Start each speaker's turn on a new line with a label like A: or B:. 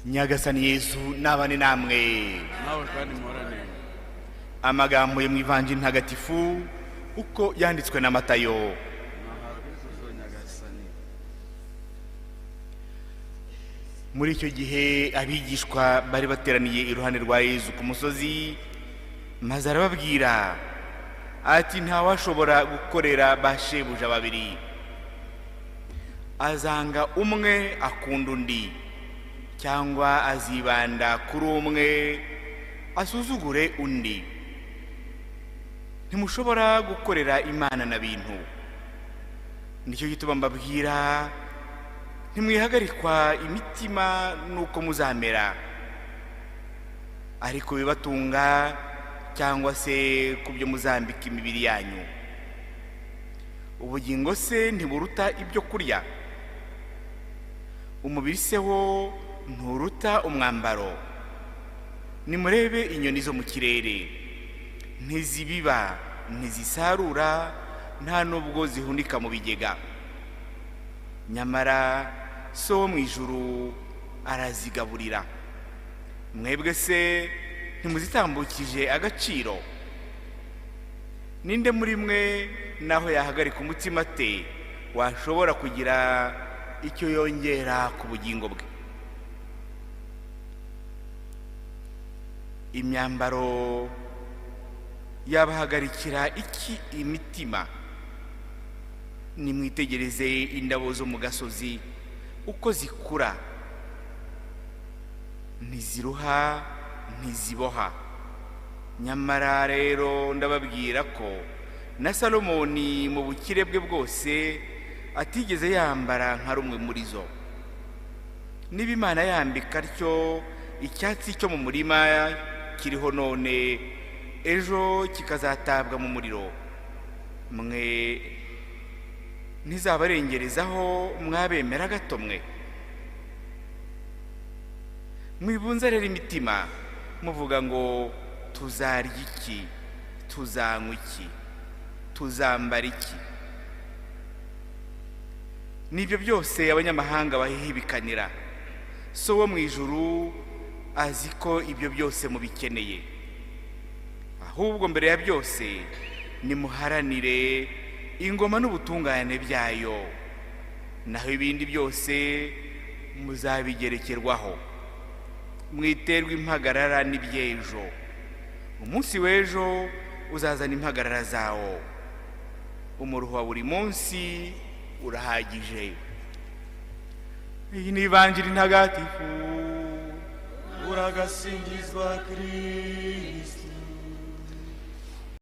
A: Nyagasani Yesu nabane namwe.
B: nawe kandi muhorane.
A: Amagambo yo mu Ivanjili ntagatifu uko yanditswe na Matayo. Muri icyo gihe abigishwa bari bateraniye iruhande rwa Yesu ku musozi, maze arababwira ati ntawashobora gukorera bashebuja babiri. Azanga umwe akunda undi, cyangwa azibanda kuri umwe asuzugure undi. Ntimushobora gukorera Imana na bintu. Nicyo gituma mbabwira, ntimwihagarikwa imitima nuko muzamera, ariko bibatunga cyangwa se kubyo muzambika imibiri yanyu. Ubugingo se ntiburuta ibyo kurya? Umubiri se wo nturuta umwambaro? Nimurebe inyoni zo mu kirere, ntizibiba, ntizisarura, nta nubwo zihunika mu bigega, nyamara so wo mu ijuru arazigaburira. Mwebwe se ntimuzitambukije agaciro? Ninde muri mwe naho yahagarika umutima te washobora kugira icyo yongera ku bugingo bwe? Imyambaro yabahagarikira iki imitima? Nimwitegereze indabo zo mu gasozi uko zikura, ntiziruha ntiziboha. Nyamara rero ndababwira ko na Salomoni mu bukire bwe bwose atigeze yambara nka rumwe muri zo. Niba Imana yambika atyo icyatsi cyo mu murima kiriho none, ejo kikazatabwa mu muriro, mwe ntizabarengerezaho mwabemera gato mwe? Mwibunza rero imitima muvuga ngo tuzarya iki, tuzanywa iki, tuzambara iki? Nibyo byose abanyamahanga bahihibikanira. So wo mu ijuru azi ko ibyo byose mubikeneye. Ahubwo mbere ya byose nimuharanire ingoma n'ubutungane byayo, naho ibindi byose muzabigerekerwaho. Mwiterwa impagarara n'ibyejo, umunsi w'ejo uzazana impagarara zawo. Umuruho wa buri munsi urahagije. Iyi ni Ivanjili ntagatifu.
C: Uragasingizwa Kristo.